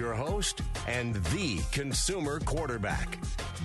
your host and the consumer quarterback,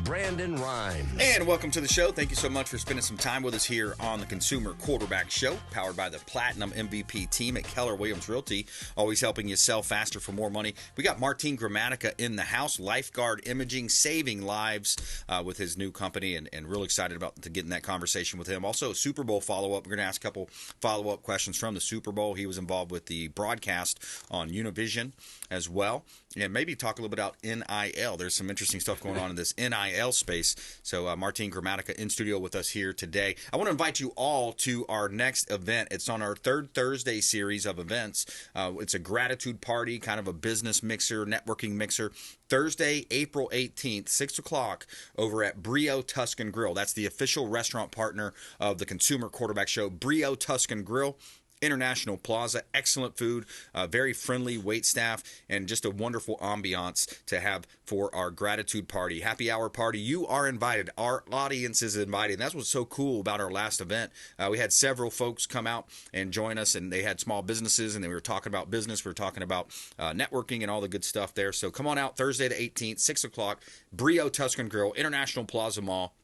Brandon Rhymes. And welcome to the show. Thank you so much for spending some time with us here on the Consumer Quarterback Show, powered by the Platinum MVP team at Keller Realty, always helping you sell faster for more money. We got Martin Gramatica in the house, Lifeguard Imaging, saving lives with his new company, and real excited about to get in that conversation with him. Also, Super Bowl follow-up. We're going to ask a couple follow-up questions from the Super Bowl. He was involved with the broadcast on Univision as well. And maybe talk a little bit about NIL. There's some interesting stuff going on in this NIL space. So Martin Gramatica in studio with us here today. I want to invite you all to our next event. It's on our third Thursday series of events. It's a gratitude party, kind of a business mixer, networking mixer. Thursday, April 18th, 6 o'clock, over at Brio Tuscan Grill. That's the official restaurant partner of the Consumer Quarterback Show, Brio Tuscan Grill. International Plaza, excellent food, very friendly wait staff, and just a wonderful ambiance to have for our gratitude party, happy hour party. You are invited. Our audience is invited. And that's what's so cool about our last event. We had several folks come out and join us, and they had small businesses, and we were talking about business. We were talking about networking and all the good stuff there. So come on out Thursday the 18th, 6 o'clock, Brio Tuscan Grill, International Plaza Mall.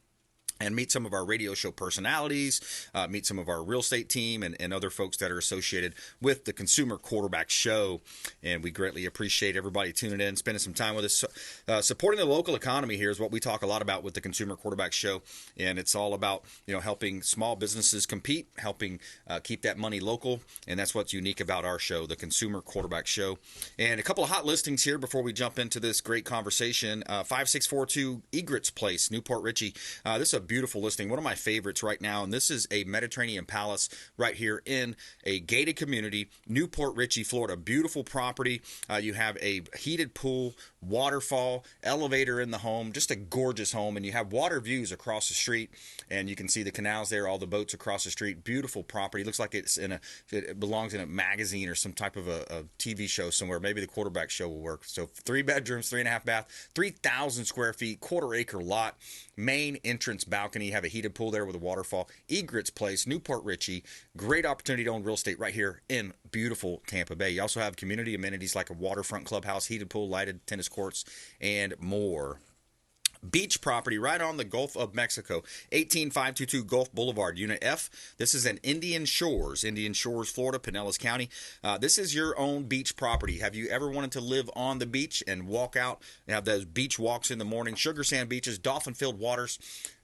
And meet some of our radio show personalities, meet some of our real estate team and other folks that are associated with the Consumer Quarterback Show. And we greatly appreciate everybody tuning in, spending some time with us. Supporting the local economy here is what we talk a lot about with the Consumer Quarterback Show. And it's all about, helping small businesses compete, helping keep that money local. And that's what's unique about our show, the Consumer Quarterback Show. And a couple of hot listings here before we jump into this great conversation. 5642 Egret's Place, Newport Richey. This is a beautiful listing, one of my favorites right now, and this is a Mediterranean palace right here in a gated community, Newport Richey, Florida. Beautiful property. You have a heated pool, waterfall, elevator in the home, just a gorgeous home, and you have water views across the street, and you can see the canals there, all the boats across the street. Beautiful property. Looks like it belongs in a magazine or some type of a TV show somewhere. Maybe the Quarterback Show will work. So 3 bedrooms, 3.5 bath, 3,000 square feet, quarter-acre lot, main entrance balcony. You have a heated pool there with a waterfall. Egret's Place, Newport Richey. Great opportunity to own real estate right here in beautiful Tampa Bay. You also have community amenities like a waterfront clubhouse, heated pool, lighted tennis courts, and more. Beach property right on the Gulf of Mexico, 18522 Gulf Boulevard, Unit F. This is in Indian Shores, Florida, Pinellas County. This is your own beach property. Have you ever wanted to live on the beach and walk out and have those beach walks in the morning? Sugar sand beaches, dolphin-filled waters.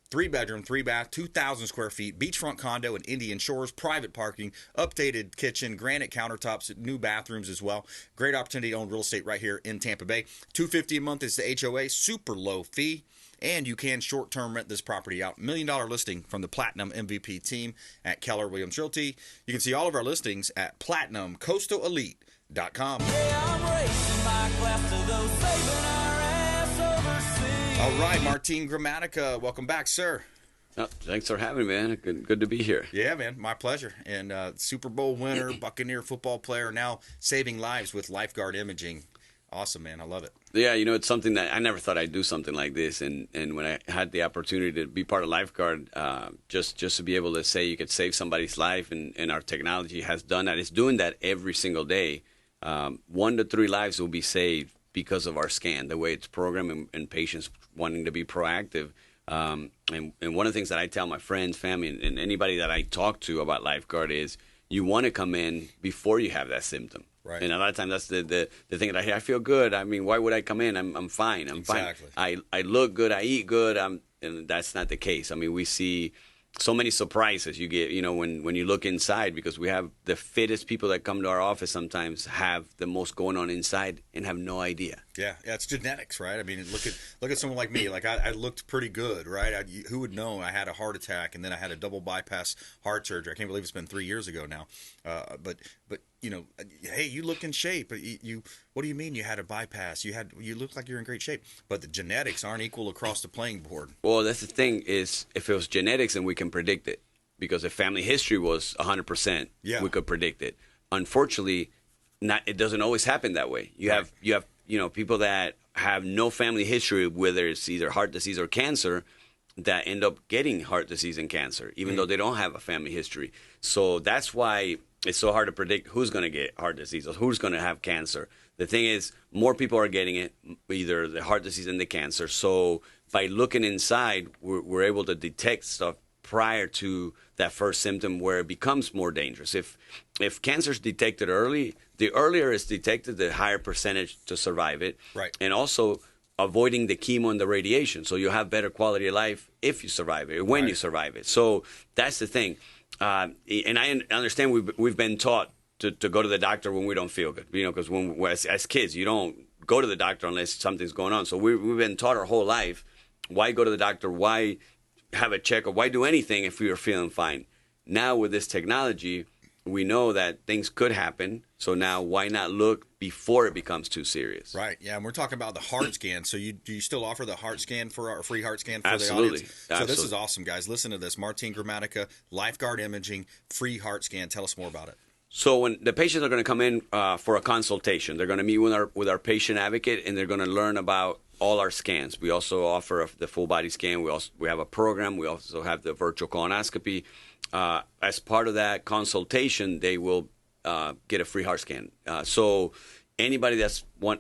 3 bedroom, 3 bath, 2,000 square feet, beachfront condo in Indian Shores, private parking, updated kitchen, granite countertops, new bathrooms as well. Great opportunity to own real estate right here in Tampa Bay. $250 a month is the HOA, super low fee, and you can short-term rent this property out. $1 million listing from the Platinum MVP team at Keller Realty. You can see all of our listings at platinumcoastaleelite.com. Yeah, I'm raising my glass to those saving our ass overseas. All right, Martin Gramatica, welcome back, sir. Oh, thanks for having me, man. Good to be here. Yeah, man, my pleasure. And Super Bowl winner, Buccaneer football player, now saving lives with Lifeguard Imaging. Awesome, man. I love it. Yeah, it's something that I never thought I'd do something like this. And when I had the opportunity to be part of Lifeguard, just to be able to say you could save somebody's life, and our technology has done that. It's doing that every single day. 1 to 3 lives will be saved because of our scan, the way it's programmed, and patients wanting to be proactive. And one of the things that I tell my friends, family, and anybody that I talk to about Lifeguard is you want to come in before you have that symptom. Right. And a lot of times that's the thing that I hear. I feel good. I mean, why would I come in? I'm fine. I'm exactly. fine. I look good. I eat good. And that's not the case. I mean, we see so many surprises you get, when you look inside, because we have the fittest people that come to our office sometimes have the most going on inside and have no idea. Yeah, it's genetics, right? I mean, look at someone like me. Like I looked pretty good, right? Who would know I had a heart attack and then I had a double bypass heart surgery. I can't believe it's been 3 years ago now. But hey, you look in shape. You what do you mean you had a bypass? You look like you're in great shape. But the genetics aren't equal across the playing board. Well, that's the thing is if it was genetics, then we can predict it. Because if family history was 100%, we could predict it. Unfortunately, it doesn't always happen that way. You have people that have no family history, whether it's either heart disease or cancer, that end up getting heart disease and cancer, even though they don't have a family history. So that's why it's so hard to predict who's going to get heart disease or who's going to have cancer. The thing is, more people are getting it, either the heart disease and the cancer. So by looking inside, we're able to detect stuff prior to that first symptom where it becomes more dangerous. If cancer is detected early, the earlier it's detected, the higher percentage to survive it. Right. And also avoiding the chemo and the radiation. So you'll have better quality of life if you survive it, when you survive it. So that's the thing. And I understand we've been taught to go to the doctor when we don't feel good, because as kids, you don't go to the doctor unless something's going on. So we've been taught our whole life, why go to the doctor? Why have a checkup? Why do anything if we are feeling fine? Now with this technology, we know that things could happen. So now why not look before it becomes too serious? Right. Yeah. And we're talking about the heart scan. So do you still offer the heart scan for our free heart scan for Absolutely. the audience? So this is awesome, guys. Listen to this. Martin Gramatica, lifeguard imaging, free heart scan. Tell us more about it. So when the patients are going to come in for a consultation, they're going to meet with our patient advocate, and they're going to learn about all our scans. We also offer the full body scan. We have a program. We also have the virtual colonoscopy. As part of that consultation, they will get a free heart scan. So anybody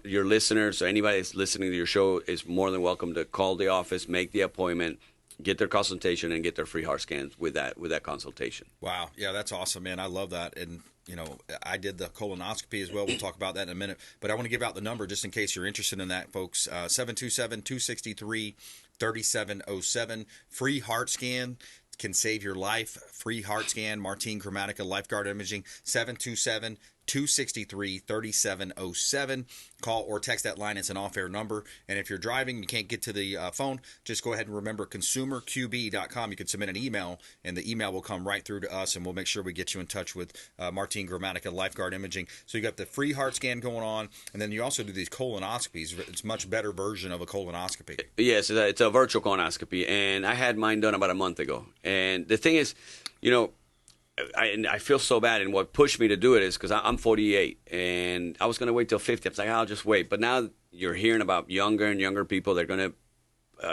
your listeners or anybody that's listening to your show is more than welcome to call the office, make the appointment, get their consultation, and get their free heart scans with that consultation. Wow. Yeah, that's awesome, man. I love that. And I did the colonoscopy as well. We'll talk about that in a minute. But I want to give out the number just in case you're interested in that, folks. 727-263-3707. Free heart scan can save your life. Free heart scan. Martin Gramatica, lifeguard imaging. 727-263-3707. Call or text that line. It's an off-air number. And if you're driving, you can't get to the phone, just go ahead and remember consumerqb.com. You can submit an email, and the email will come right through to us, and we'll make sure we get you in touch with Martin Gramatica, lifeguard imaging. So you got the free heart scan going on, and then you also do these colonoscopies. It's a much better version of a colonoscopy. Yes, it's a virtual colonoscopy, and I had mine done about a month ago. And the thing is, I feel so bad, and what pushed me to do it is because I'm 48, and I was going to wait till 50. I was like, I'll just wait. But now you're hearing about younger and younger people. They're going to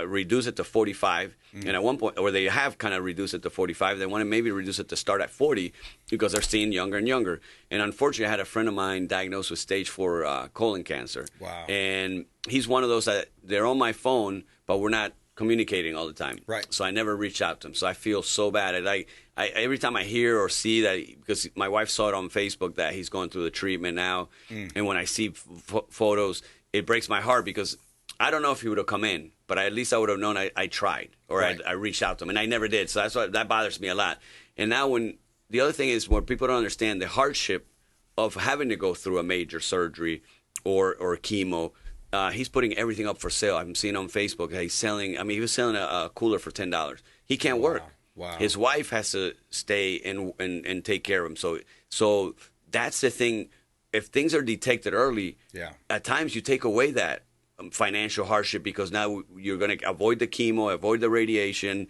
reduce it to 45, and at one point, or they have kind of reduced it to 45. They want to maybe reduce it to start at 40 because they're seeing younger and younger. And unfortunately, I had a friend of mine diagnosed with stage 4 colon cancer. Wow. And he's one of those that they're on my phone, but we're not communicating all the time. Right. So I never reached out to him. So I feel so bad. I every time I hear or see that, because my wife saw it on Facebook that he's going through the treatment now, and when I see photos, it breaks my heart because I don't know if he would have come in, but at least I would have known I tried or right. I reached out to him, and I never did. So that bothers me a lot. And now the other thing is, when people don't understand the hardship of having to go through a major surgery or chemo, he's putting everything up for sale. I'm seeing on Facebook that he's selling. I mean, he was selling a cooler for $10. He can't work. Wow. His wife has to stay and take care of him. So that's the thing. If things are detected early, at times you take away that financial hardship because now you're going to avoid the chemo, avoid the radiation.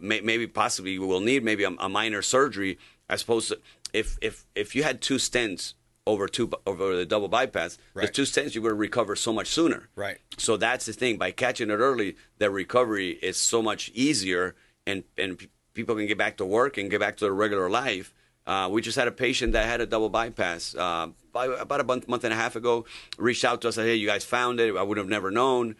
Maybe possibly we'll need maybe a minor surgery. I suppose if you had 2 stents over the double bypass, right. the 2 stents, you're going to recover so much sooner. Right. So that's the thing. By catching it early, the recovery is so much easier, and people can get back to work and get back to their regular life. We just had a patient that had a double bypass about a month and a half ago, reached out to us and said, hey, you guys found it. I would have never known.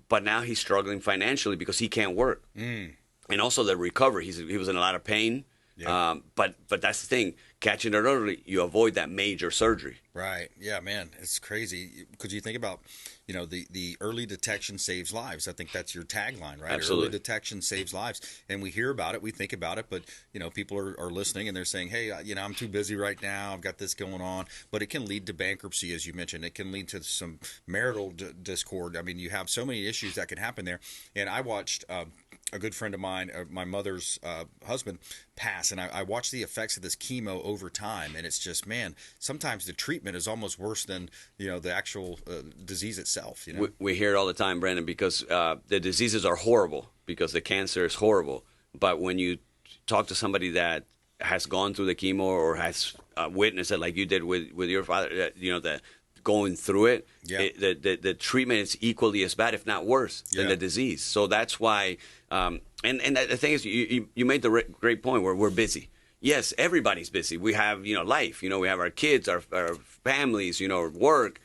But now he's struggling financially because he can't work. And also the recovery. He was in a lot of pain. Yeah. But that's the thing. Catching it early, you avoid that major surgery. Right. Yeah, man. It's crazy because you think about, the early detection saves lives. I think that's your tagline, right? Absolutely. Early detection saves lives. And we hear about it. We think about it. But, people are listening and they're saying, hey, I'm too busy right now. I've got this going on. But it can lead to bankruptcy, as you mentioned. It can lead to some marital discord. I mean, you have so many issues that can happen there. And I watched a good friend of mine, my mother's husband, pass, and I watched the effects of this chemo over time, and it's just, man, sometimes the treatment is almost worse than the actual disease itself. We hear it all the time, Brandon, because the diseases are horrible, because the cancer is horrible. But when you talk to somebody that has gone through the chemo or has witnessed it, like you did with your father, that going through it, the treatment is equally as bad, if not worse, than the disease. So that's why, and the thing is, you made the great point where we're busy. yes, everybody's busy. We have, life. We have our kids, our families, work.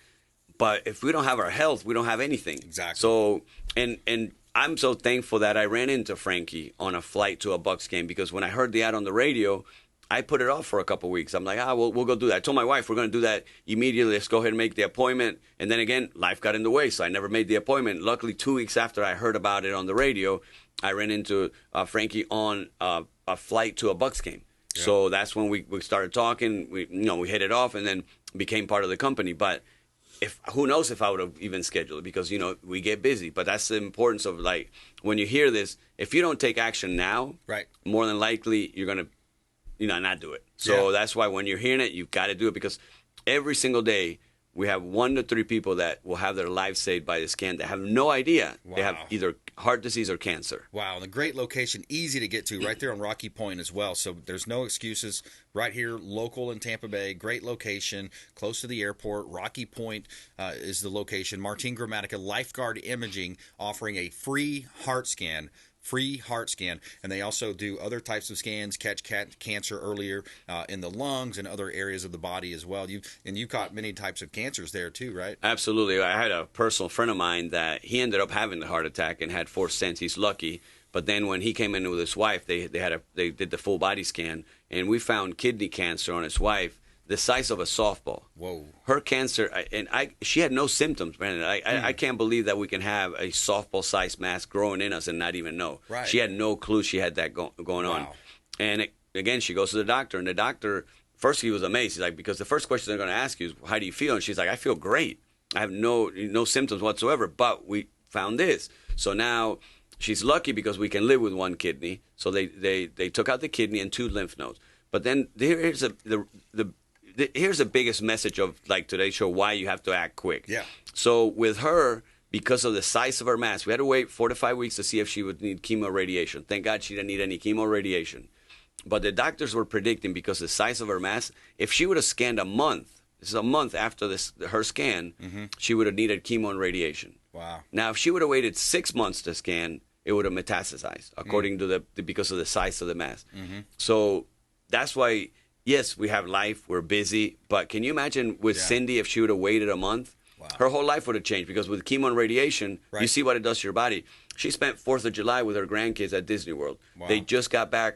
But if we don't have our health, we don't have anything. Exactly. So, and I'm so thankful that I ran into Frankie on a flight to a Bucs game, because when I heard the ad on the radio, I put it off for a couple of weeks. I'm like, we'll go do that. I told my wife we're going to do that immediately. Let's go ahead and make the appointment. And then again, life got in the way, so I never made the appointment. Luckily, 2 weeks after I heard about it on the radio, I ran into Frankie on a flight to a Bucs game. Yeah. So that's when we started talking. We hit it off and then became part of the company. But who knows if I would have even scheduled it, because, we get busy. But that's the importance of, like, when you hear this, if you don't take action now, right, more than likely you're going to, not do it. So that's why when you're hearing it, you've got to do it, because every single day we have 1 to 3 people that will have their lives saved by the scan that have no idea they have either heart disease or cancer. Wow, and a great location, easy to get to, right there on Rocky Point as well. So there's no excuses. Right here, local in Tampa Bay, great location, close to the airport. Rocky Point is the location. Martin Gramatica Lifeguard Imaging offering a free heart scan. And they also do other types of scans, catch cancer earlier in the lungs and other areas of the body as well. You caught many types of cancers there too, right? Absolutely. I had a personal friend of mine that he ended up having the heart attack and had 4 stents. He's lucky. But then when he came in with his wife, they did the full body scan, and we found kidney cancer on his wife the size of a softball. Whoa. Her cancer, she had no symptoms, Brandon. I can't believe that we can have a softball-sized mass growing in us and not even know. Right. She had no clue she had that going on. And again, she goes to the doctor, and the doctor, first he was amazed. He's like, because the first question they're going to ask you is, how do you feel? And she's like, I feel great. I have no symptoms whatsoever, but we found this. So now she's lucky because we can live with 1 kidney. So they took out the kidney and 2 lymph nodes. But then here's the biggest message of, like, today's show, why you have to act quick. Yeah. So with her, because of the size of her mass, we had to wait 4 to 5 weeks to see if she would need chemo radiation. Thank God she didn't need any chemo radiation. But the doctors were predicting, because of the size of her mass, if she would have scanned a month after her scan, she would have needed chemo and radiation. Wow. Now, if she would have waited 6 months to scan, it would have metastasized, according to because of the size of the mass. So that's why, yes, we have life, we're busy, but can you imagine with Cindy, if she would have waited a month? Wow. Her whole life would have changed, because with chemo and radiation, you see what it does to your body. She spent 4th of July with her grandkids at Disney World. Wow. They just got back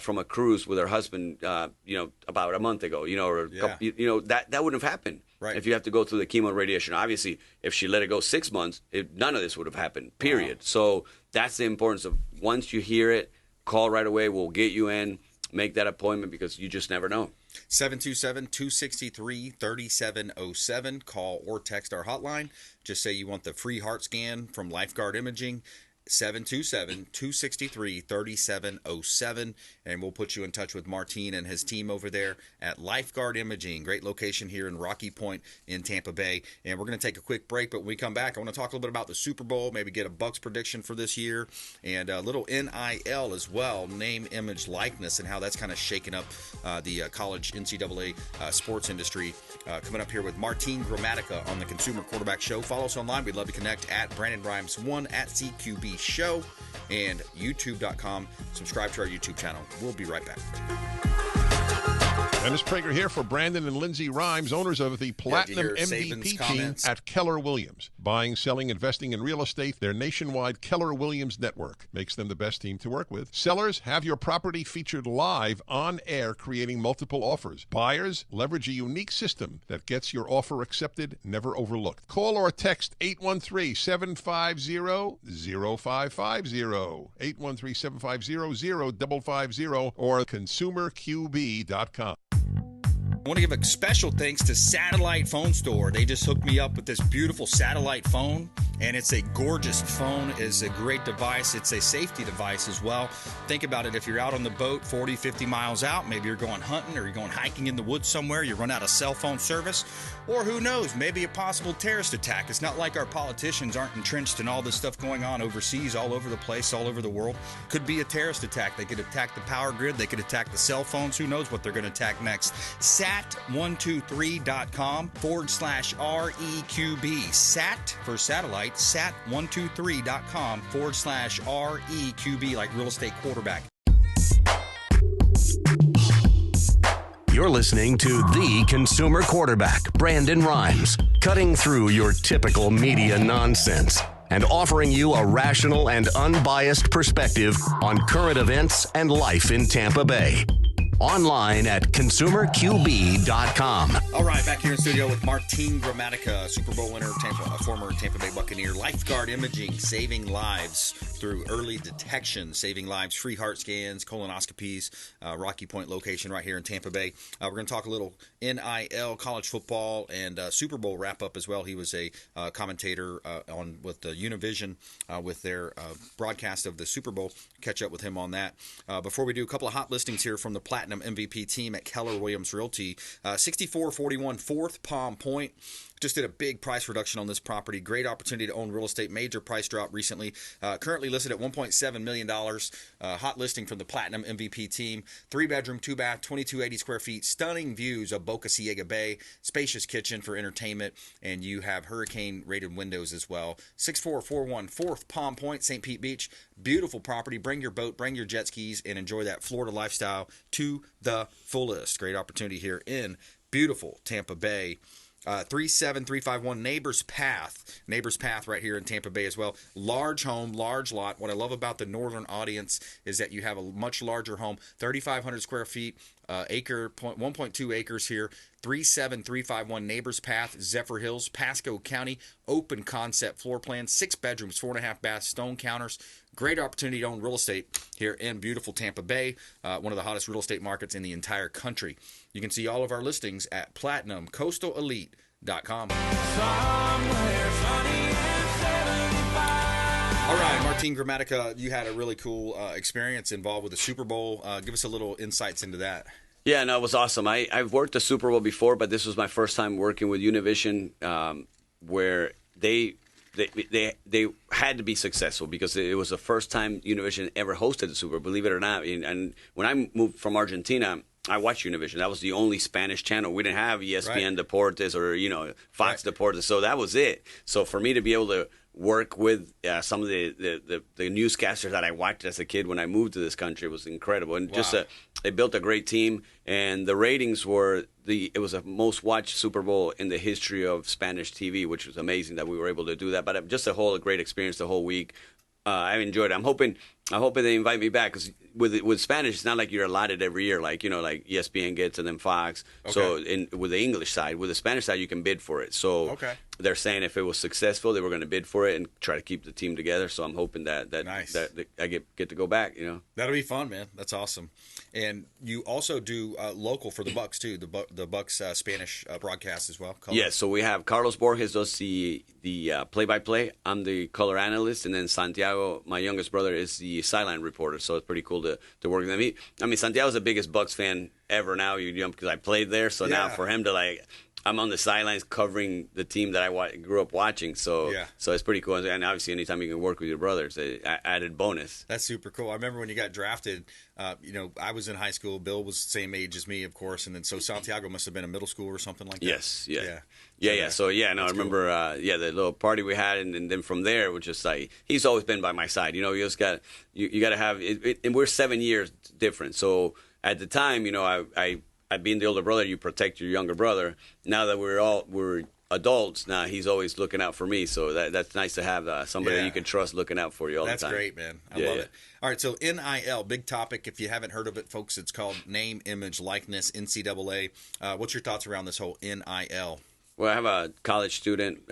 from a cruise with her husband, about a month ago, that wouldn't have happened if you have to go through the chemo and radiation. Obviously, if she let it go 6 months, none of this would have happened, period. Wow. So that's the importance of, once you hear it, call right away. We'll get you in. Make that appointment, because you just never know. 727-263-3707. Call or text our hotline. Just say you want the free heart scan from Lifeguard Imaging. 727-263-3707, and we'll put you in touch with Martin and his team over there at Lifeguard Imaging. Great location here in Rocky Point in Tampa Bay. And we're going to take a quick break, but when we come back, I want to talk a little bit about the Super Bowl, maybe get a Bucs prediction for this year, and a little NIL as well, name, image, likeness, and how that's kind of shaking up the college NCAA sports industry. Coming up here with Martin Gramatica on the Consumer Quarterback Show. Follow us online. We'd love to connect at BrandonRhymes1 at CQB Show and YouTube.com. Subscribe to our YouTube channel. We'll be right back. Dennis Prager here for Brandon and Lindsay Rhymes, owners of the Platinum MVP team at Keller Williams. Buying, selling, investing in real estate, their nationwide Keller Williams network makes them the best team to work with. Sellers, have your property featured live on air, creating multiple offers. Buyers, leverage a unique system that gets your offer accepted, never overlooked. Call or text 813-750-0550, 813-750-0550, or consumerqb.com. I want to give a special thanks to Satellite Phone Store. They just hooked me up with this beautiful satellite phone, and it's a gorgeous phone. It's a great device. It's a safety device as well. Think about it. If you're out on the boat 40, 50 miles out, maybe you're going hunting or you're going hiking in the woods somewhere, you run out of cell phone service, or who knows, maybe a possible terrorist attack. It's not like our politicians aren't entrenched in all this stuff going on overseas, all over the place, all over the world. Could be a terrorist attack. They could attack the power grid. They could attack the cell phones. Who knows what they're going to attack next. Sat123.com/REQB. Sat for satellite. Sat123.com/REQB, like real estate quarterback. You're listening to the consumer quarterback, Brandon Rhymes, cutting through your typical media nonsense and offering you a rational and unbiased perspective on current events and life in Tampa Bay. Online at consumerqb.com. All right, back here in studio with Martin Gramatica, Super Bowl winner, former Tampa Bay Buccaneer, lifeguard imaging, saving lives through early detection, saving lives, free heart scans, colonoscopies, Rocky Point location right here in Tampa Bay. We're going to talk a little NIL, college football, and Super Bowl wrap-up as well. He was a commentator with the Univision with their broadcast of the Super Bowl. Catch up with him on that. Before we do, a couple of hot listings here from the Platinum MVP team at Keller Williams Realty. 6441 4th Palm Point. Just did a big price reduction on this property. Great opportunity to own real estate. Major price drop recently. Currently listed at $1.7 million. Hot listing from the Platinum MVP team. 3-bedroom, 2-bath, 2280 square feet. Stunning views of Boca Ciega Bay. Spacious kitchen for entertainment. And you have hurricane-rated windows as well. 6441 4th Palm Point, St. Pete Beach. Beautiful property. Bring your boat, bring your jet skis, and enjoy that Florida lifestyle to the fullest. Great opportunity here in beautiful Tampa Bay. 37351 Neighbors Path right here in Tampa Bay as well. Large home, large lot. What I love about the northern audience is that you have a much larger home, 3,500 square feet, 1.2 acres here. 37351 Neighbors Path, Zephyr Hills, Pasco County. Open concept floor plan, 6 bedrooms, 4.5 baths, stone counters. Great opportunity to own real estate here in beautiful Tampa Bay, one of the hottest real estate markets in the entire country. You can see all of our listings at platinumcoastalelite.com. All right, Martin Gramatica, you had a really cool experience involved with the Super Bowl. Give us a little insights into that. Yeah, no, it was awesome. I've worked the Super Bowl before, but this was my first time working with Univision, where they had to be successful because it was the first time Univision ever hosted the Super Bowl, believe it or not. And when I moved from Argentina, I watched Univision. That was the only Spanish channel. We didn't have ESPN Deportes or, Fox Deportes. So that was it. So for me to be able to work with some of the newscasters that I watched as a kid when I moved to this country was incredible. And just they built a great team. And the ratings were it was the most watched Super Bowl in the history of Spanish TV, which was amazing that we were able to do that. But just a great experience the whole week. I enjoyed it. I'm hoping they invite me back because with Spanish, it's not like you're allotted every year, like ESPN gets and then Fox. Okay. So with the English side, with the Spanish side, you can bid for it. So they're saying if it was successful, they were going to bid for it and try to keep the team together. So I'm hoping that nice. that I get to go back. That'll be fun, man. That's awesome. And you also do local for the Bucs too. The Bucs Spanish broadcast as well. Color. Yes. So we have Carlos Borges does the play-by-play. I'm the color analyst, and then Santiago, my youngest brother, is the sideline reporter. So it's pretty cool to work with him. I mean, Santiago's the biggest Bucs fan ever now. Because I played there. So now for him to I'm on the sidelines covering the team that I grew up watching. So it's pretty cool. And obviously, anytime you can work with your brothers, added bonus. That's super cool. I remember when you got drafted, I was in high school. Bill was the same age as me, of course. And then so Santiago must have been in middle school or something like that. Yes. Yeah. So, I remember, the little party we had. And then from there, it was just he's always been by my side. You just got to have it. And we're 7 years different. So at the time, I being the older brother, you protect your younger brother. Now that we're adults, now he's always looking out for me. So that's nice to have somebody that you can trust looking out for you all the time. That's great, man. I love it. All right, so NIL, big topic. If you haven't heard of it, folks, it's called Name, Image, Likeness, NCAA. What's your thoughts around this whole NIL? Well, I have a college student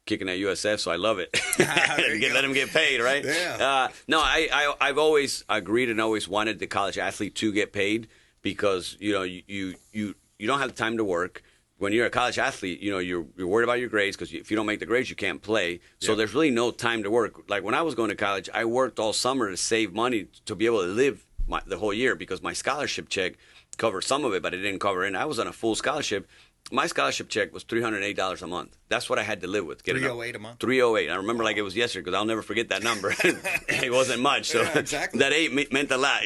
kicking at USF, so I love it. Let him get paid, right? Yeah. No, I've always agreed and always wanted the college athlete to get paid. Because you don't have the time to work. When you're a college athlete, you're worried about your grades because if you don't make the grades, you can't play. So there's really no time to work. Like when I was going to college, I worked all summer to save money to be able to live the whole year because my scholarship check covered some of it, but it didn't cover it. I was on a full scholarship. My scholarship check was $308 a month. That's what I had to live with. $308 a month? $308. I remember like it was yesterday because I'll never forget that number. It wasn't much. So that 8 meant a lot.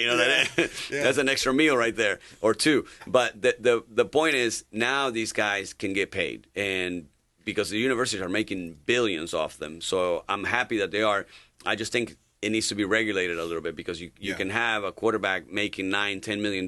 That's an extra meal right there or two. But the point is now these guys can get paid. And because the universities are making billions off them. So I'm happy that they are. I just think it needs to be regulated a little bit because you can have a quarterback making $9-10 million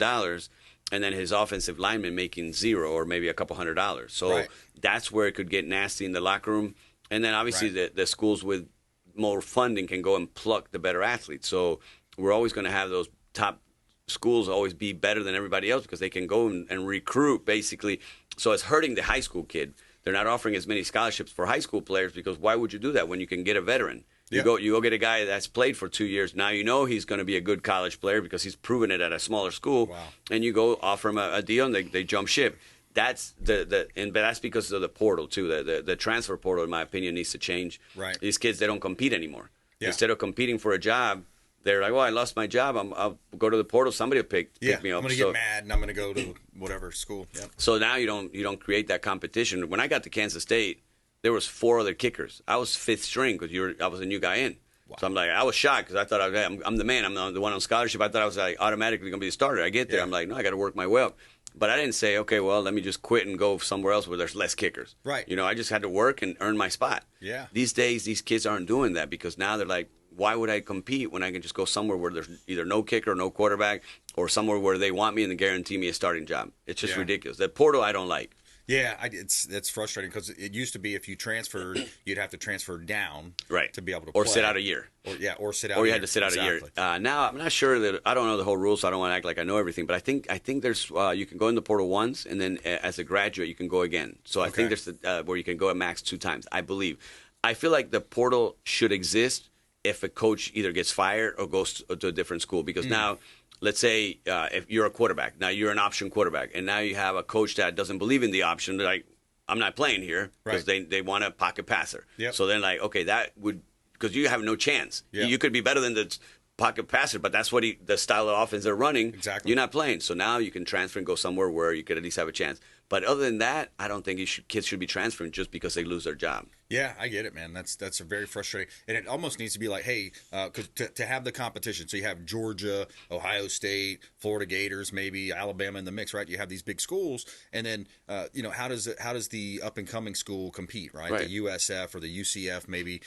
and then his offensive lineman making $0 or maybe a couple $100. So that's where it could get nasty in the locker room. And then obviously the schools with more funding can go and pluck the better athletes. So we're always going to have those top schools always be better than everybody else because they can go and recruit basically. So it's hurting the high school kid. They're not offering as many scholarships for high school players because why would you do that when you can get a veteran? You go get a guy that's played for 2 years. Now you know he's going to be a good college player because he's proven it at a smaller school. Wow. And you go offer him a deal and they jump ship. That's but that's because of the portal too. The transfer portal, in my opinion, needs to change. Right. These kids, they don't compete anymore. Yeah. Instead of competing for a job, they're like, well, I lost my job. I'll go to the portal. Somebody will pick me up. I'm going to get mad and I'm going to go to whatever school. Yep. So now you don't create that competition. When I got to Kansas State, there was 4 other kickers. I was 5th string because I was a new guy in. Wow. So I'm like, I was shocked because I thought I'm the man. I'm the one on scholarship. I thought I was like automatically going to be the starter. I get there. I'm like, no, I got to work my way up. But I didn't say, okay, well, let me just quit and go somewhere else where there's less kickers. Right. I just had to work and earn my spot. Yeah. These days, these kids aren't doing that because now they're like, why would I compete when I can just go somewhere where there's either no kicker or no quarterback or somewhere where they want me and they guarantee me a starting job? It's just ridiculous. The portal I don't like. Yeah, it's frustrating because it used to be if you transferred, you'd have to transfer down to be able to play. Or sit out a year. Or sit out or a year. You had to sit out a year. Now, I'm not sure that – I don't know the whole rules, so I don't want to act like I know everything. But I think there's you can go in the portal once, and then as a graduate, you can go again. So I think there's where you can go a max 2 times, I believe. I feel like the portal should exist if a coach either gets fired or goes to a different school because now – let's say if you're a quarterback, now you're an option quarterback, and now you have a coach that doesn't believe in the option. They're like, I'm not playing here because they want a pocket passer. Yep. So then like, okay, that would – because you have no chance. Yep. You could be better than the pocket passer, but that's what the style of offense they're running. Exactly. You're not playing. So now you can transfer and go somewhere where you could at least have a chance. But other than that, I don't think kids should be transferring just because they lose their job. Yeah, I get it, man. That's a very frustrating, and it almost needs to be like, hey, because to have the competition, so you have Georgia, Ohio State, Florida Gators, maybe Alabama in the mix, right? You have these big schools, and then how does the up and coming school compete, right? The USF or the UCF, maybe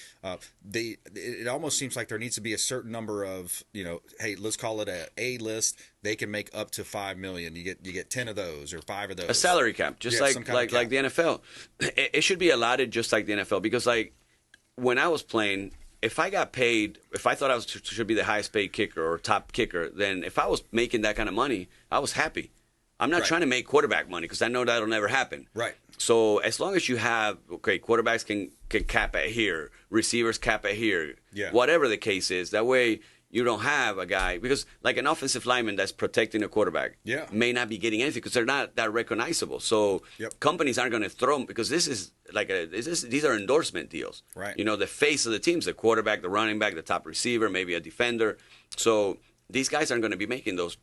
it almost seems like there needs to be a certain number of hey, let's call it a list. They can make up to $5 million. You get 10 of those or 5 of those. A salary cap, just like the NFL. It should be allotted just like the NFL because like when I was playing, if I got paid, if I thought I should be the highest paid kicker or top kicker, then if I was making that kind of money, I was happy. I'm not trying to make quarterback money because I know that'll never happen. Right. So as long as you have quarterbacks can cap at here, receivers cap at here, whatever the case is, that way. You don't have a guy because like an offensive lineman that's protecting a quarterback may not be getting anything because they're not that recognizable. So companies aren't going to throw them because this is like these are endorsement deals. Right. The face of the teams, the quarterback, the running back, the top receiver, maybe a defender. So these guys aren't going to be making those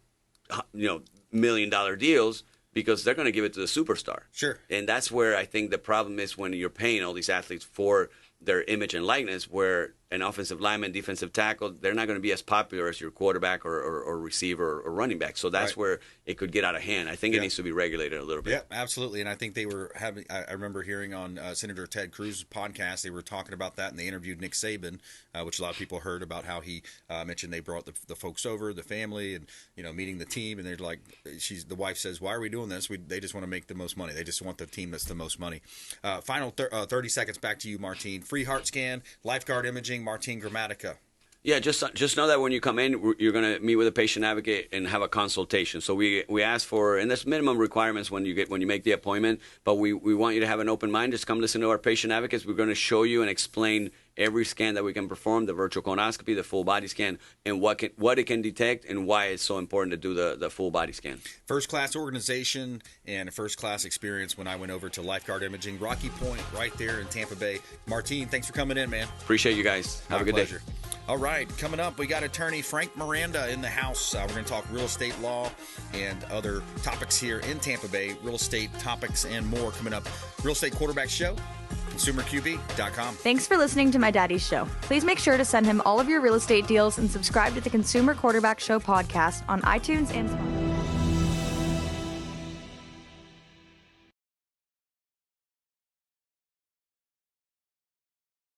$1 million deals because they're going to give it to the superstar. Sure. And that's where I think the problem is when you're paying all these athletes for their image and likeness, where an offensive lineman, defensive tackle, they're not going to be as popular as your quarterback or receiver or running back. So that's where it could get out of hand. I think it needs to be regulated a little bit. Yeah, absolutely. And I think they were having – I remember hearing on Senator Ted Cruz's podcast, they were talking about that, and they interviewed Nick Saban, which a lot of people heard about how he mentioned they brought the folks over, the family, and, meeting the team. And they're like – the wife says, why are we doing this? They just want to make the most money. They just want the team that's the most money. Final 30 seconds back to you, Martin. Free heart scan, lifeguard imaging, Martin Gramatica. Yeah, just know that when you come in, you're going to meet with a patient advocate and have a consultation. So we ask for, and there's minimum requirements when you make the appointment, but we want you to have an open mind. Just come listen to our patient advocates. We're going to show you and explain every scan that we can perform, the virtual colonoscopy, the full body scan, and what it can detect and why it's so important to do the full body scan. First-class organization and a first-class experience when I went over to Lifeguard Imaging, Rocky Point, right there in Tampa Bay. Martin, thanks for coming in, man. Appreciate you guys. Have a good day. All right, coming up, we got attorney Frank Miranda in the house. We're going to talk real estate law and other topics here in Tampa Bay, real estate topics and more coming up. Real Estate Quarterback Show, consumerqb.com. Thanks for listening to my daddy's show. Please make sure to send him all of your real estate deals and subscribe to the Consumer Quarterback Show podcast on iTunes and Spotify.